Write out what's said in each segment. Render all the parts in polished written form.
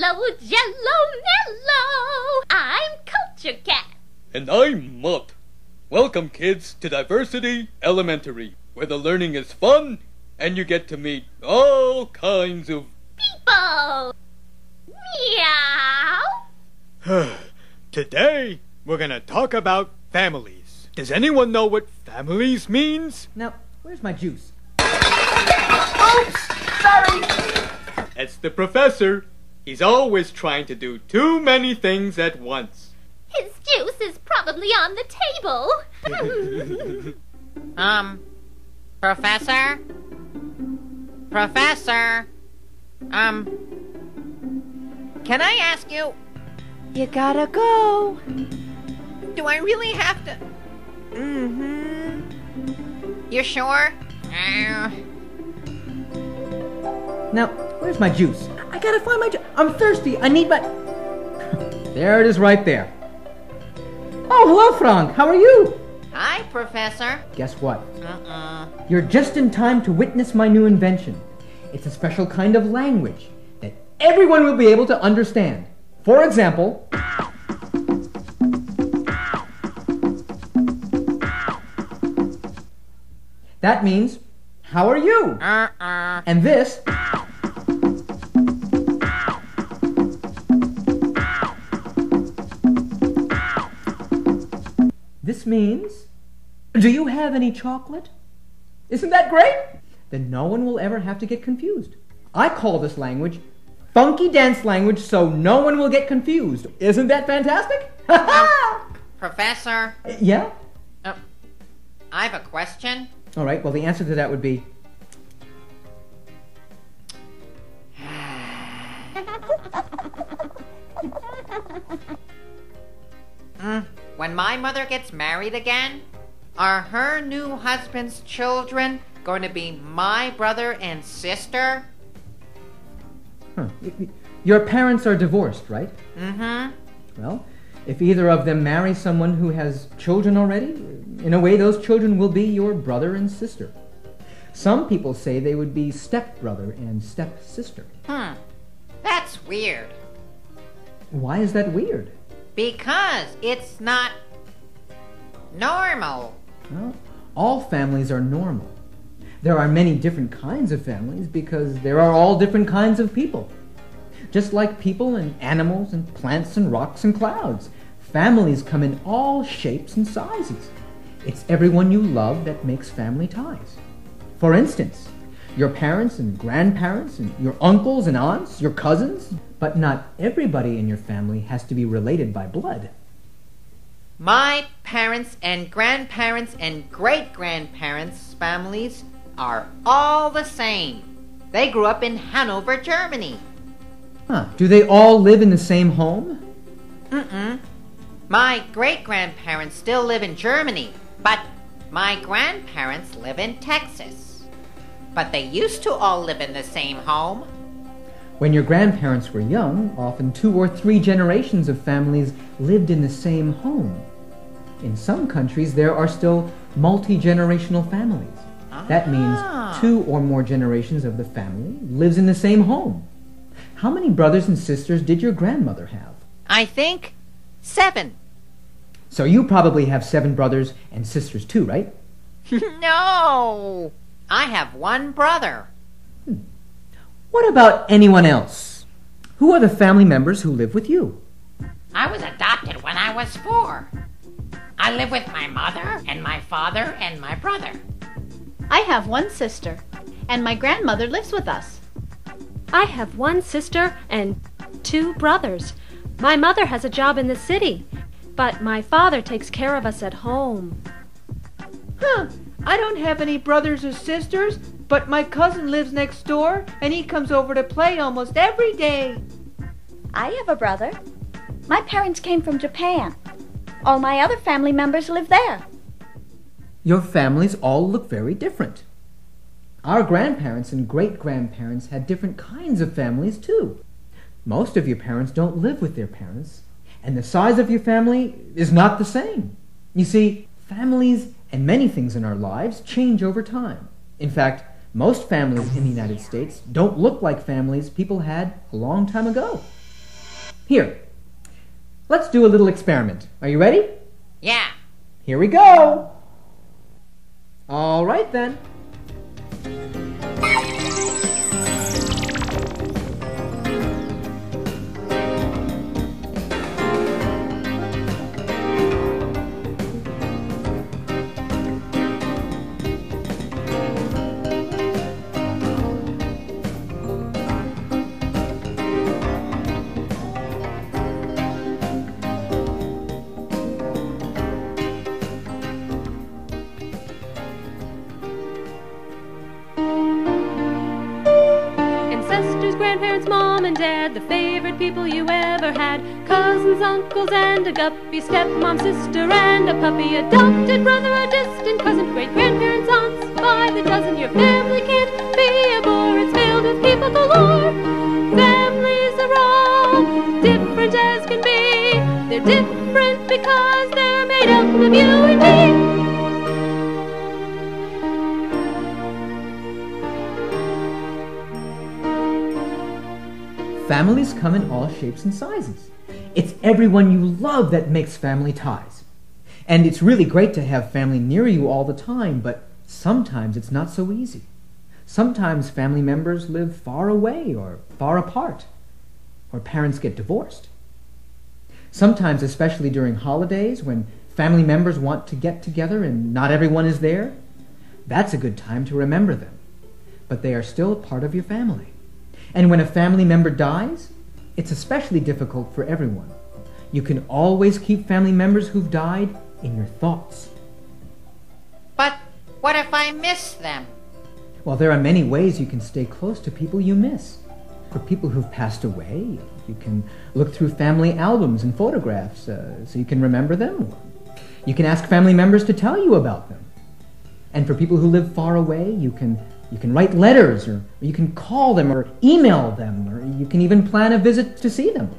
mellow, jello, mellow. I'm Culture Cat. And I'm Mutt. Welcome, kids, to Diversity Elementary, where the learning is fun and you get to meet all kinds of People. Meow. Today, we're gonna talk about families. Does anyone know what families means? Now, where's my juice? Oops! Sorry! That's the professor. He's always trying to do too many things at once. His juice is probably on the table. Professor? Professor? Can I ask you? You gotta go. Do I really have to? You sure? Now, where's my juice? I gotta find my juice. I'm thirsty. I need my... There it is right there. Oh, hello, Frank. How are you? Hi, Professor. Guess what? You're just in time to witness my new invention. It's a special kind of language that everyone will be able to understand. For example... That means, how are you? And this... This means, do you have any chocolate? Isn't that great? Then no one will ever have to get confused. I call this language funky dance language so no one will get confused. Isn't that fantastic? Professor? Yeah? I have a question. All right, well, the answer to that would be... When my mother gets married again, are her new husband's children going to be my brother and sister? Your parents are divorced, right? Mm-hmm. Well, if either of them marry someone who has children already, in a way those children will be your brother and sister. Some people say they would be stepbrother and stepsister. That's weird. Why is that weird? Because it's not normal. Well, all families are normal. There are many different kinds of families because there are all different kinds of people. Just like people and animals and plants and rocks and clouds, families come in all shapes and sizes. It's everyone you love that makes family ties. For instance, your parents and grandparents and your uncles and aunts, your cousins, but not everybody in your family has to be related by blood. My parents and grandparents and great-grandparents' families are all the same. They grew up in Hanover, Germany. Do they all live in the same home? My great-grandparents still live in Germany, but my grandparents live in Texas. But they used to all live in the same home. When your grandparents were young, often 2 or 3 generations of families lived in the same home. In some countries, there are still multi-generational families. That means 2 or more generations of the family lives in the same home. How many brothers and sisters did your grandmother have? I think 7. So you probably have 7 brothers and sisters too, right? No! I have 1 brother. What about anyone else? Who are the family members who live with you? I was adopted when I was 4. I live with my mother and my father and my brother. I have 1 sister, and my grandmother lives with us. I have 1 sister and 2 brothers. My mother has a job in the city, but my father takes care of us at home. I don't have any brothers or sisters, but my cousin lives next door, and he comes over to play almost every day. I have a brother. My parents came from Japan. All my other family members live there. Your families all look very different. Our grandparents and great-grandparents had different kinds of families, too. Most of your parents don't live with their parents, and the size of your family is not the same. You see, families and many things in our lives change over time. In fact, most families in the United States don't look like families people had a long time ago. Here, let's do a little experiment. Are you ready? Yeah. Here we go. All right, then. Grandparents, mom and dad, the favorite people you ever had. Cousins, uncles, and a guppy, stepmom, sister, and a puppy. Adopted brother, a distant cousin, great-grandparents, aunts by the dozen. Your family can't be a bore, it's filled with people galore. Families are all different as can be. They're different because they're made up of you and me. Families come in all shapes and sizes. It's everyone you love that makes family ties. And it's really great to have family near you all the time, but sometimes it's not so easy. Sometimes family members live far away or far apart, or parents get divorced. Sometimes, especially during holidays, when family members want to get together and not everyone is there, that's a good time to remember them. But they are still a part of your family. And when a family member dies, it's especially difficult for everyone. You can always keep family members who've died in your thoughts. But what if I miss them? Well, there are many ways you can stay close to people you miss. For people who've passed away, you can look through family albums and photographs so you can remember them. You can ask family members to tell you about them. And for people who live far away, you can write letters, or you can call them, or email them, or you can even plan a visit to see them.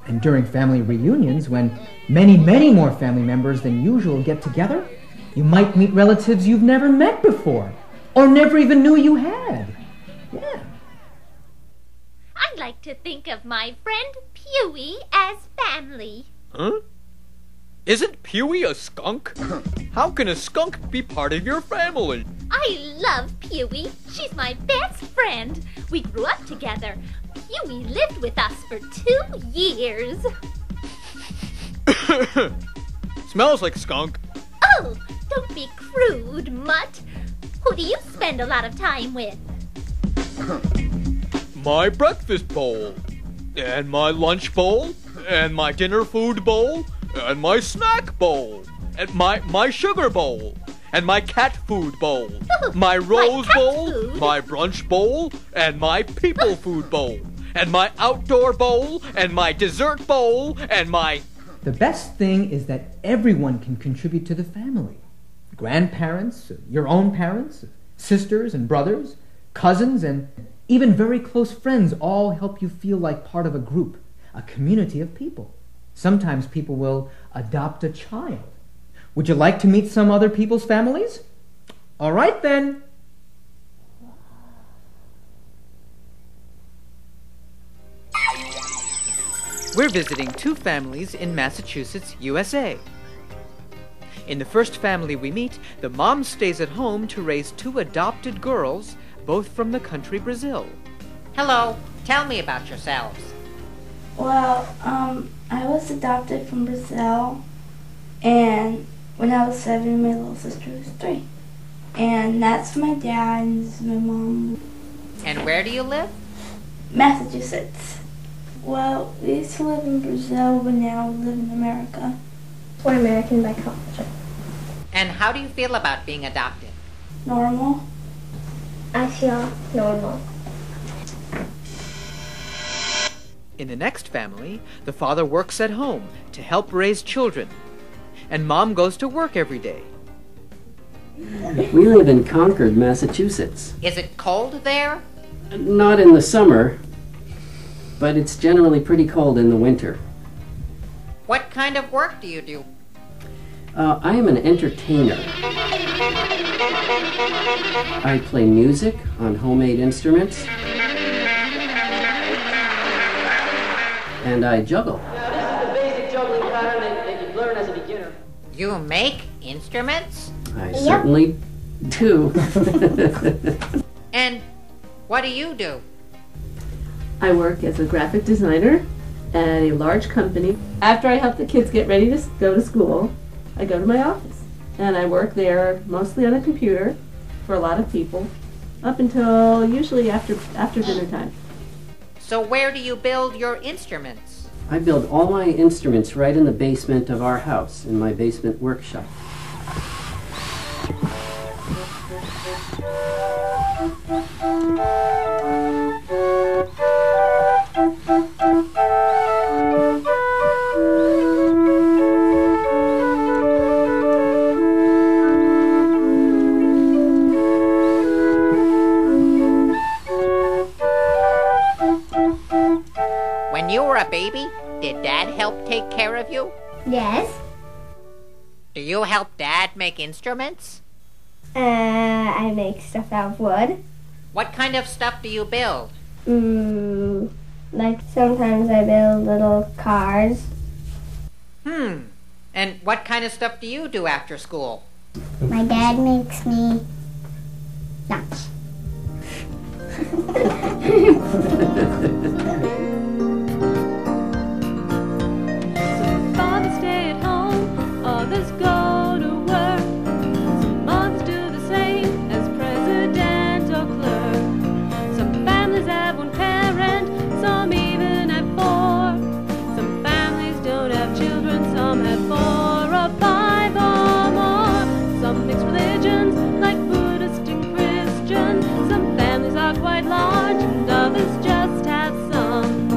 And during family reunions, when many, many more family members than usual get together, you might meet relatives you've never met before, or never even knew you had. Yeah. I like to think of my friend Pewee as family. Huh? Isn't Pewee a skunk? How can a skunk be part of your family? I love Pewee. She's my best friend. We grew up together. Pewee lived with us for 2 years. Smells like skunk. Oh, don't be crude, Mutt. Who do you spend a lot of time with? My breakfast bowl, and my lunch bowl, and my dinner food bowl, and my snack bowl, and my sugar bowl, and my cat food bowl, my rose bowl, food? my brunch bowl, and my people food bowl, and my outdoor bowl, and my dessert bowl, and my... The best thing is that everyone can contribute to the family. Grandparents, your own parents, sisters and brothers, cousins, and even very close friends all help you feel like part of a group, a community of people. Sometimes people will adopt a child. Would you like to meet some other people's families? All right, then. We're visiting 2 families in Massachusetts, USA. In the first family we meet, the mom stays at home to raise 2 adopted girls, both from the country Brazil. Hello, tell me about yourselves. Well, I was adopted from Brazil, and when I was 7, my little sister was 3. And that's my dad, and this is my mom. And where do you live? Massachusetts. Well, we used to live in Brazil, but now we live in America. We're American by culture. And how do you feel about being adopted? Normal. I feel normal. In the next family, the father works at home to help raise children, and mom goes to work every day. We live in Concord, Massachusetts. Is it cold there? Not in the summer, but it's generally pretty cold in the winter. What kind of work do you do? I am an entertainer. I play music on homemade instruments. and I juggle. Now, this is the basic juggling pattern that you learn as a beginner. You make instruments? I certainly do. And what do you do? I work as a graphic designer at a large company. After I help the kids get ready to go to school, I go to my office. And I work there mostly on a computer for a lot of people up until usually after dinner time. So where do you build your instruments? I build all my instruments right in the basement of our house, in my basement workshop. When you were a baby, did Dad help take care of you? Yes. Do you help Dad make instruments? I make stuff out of wood. What kind of stuff do you build? Like sometimes I build little cars. And what kind of stuff do you do after school? My dad makes me lunch. Fathers stay at home, others go to work. Some mothers do the same as president or clerk. Some families have one parent, some even have four. Some families don't have children, some have 4 or 5 or more. Some mix religions like Buddhist and Christian. Some families are quite large and others just have some.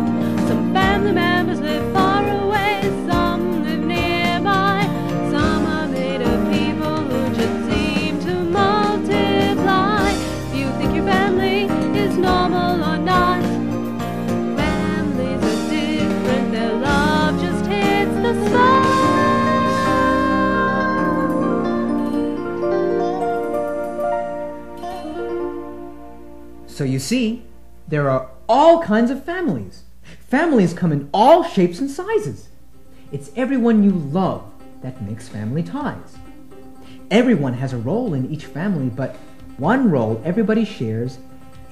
Some family members live far away, some live nearby. Some are made of people who just seem to multiply. Do you think your family is normal or not? Families are different, their love just hits the spot. So you see, there are all kinds of families. Families come in all shapes and sizes. It's everyone you love that makes family ties. Everyone has a role in each family, but one role everybody shares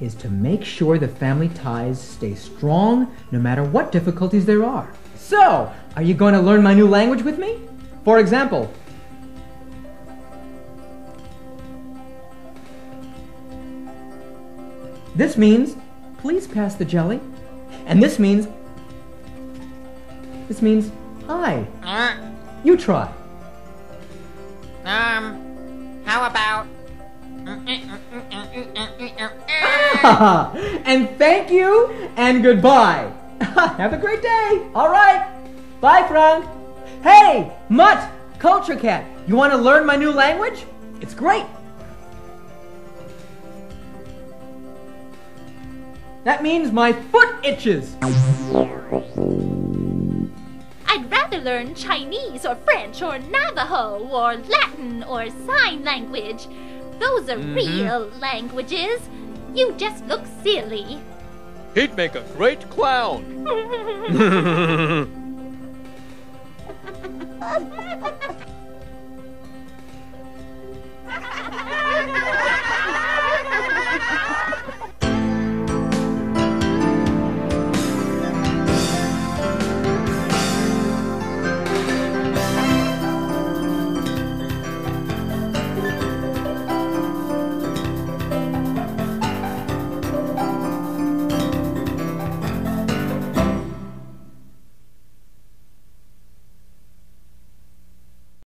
is to make sure the family ties stay strong no matter what difficulties there are. So, are you going to learn my new language with me? For example, this means, please pass the jelly. And this means, hi. You try. How about... And thank you and goodbye. Have a great day. All right. Bye, Frank. Hey, Mutt, Culture Cat, you want to learn my new language? It's great. That means my foot itches. I'd rather learn Chinese or French or Navajo or Latin or sign language. Those are real languages. You just look silly. He'd make a great clown.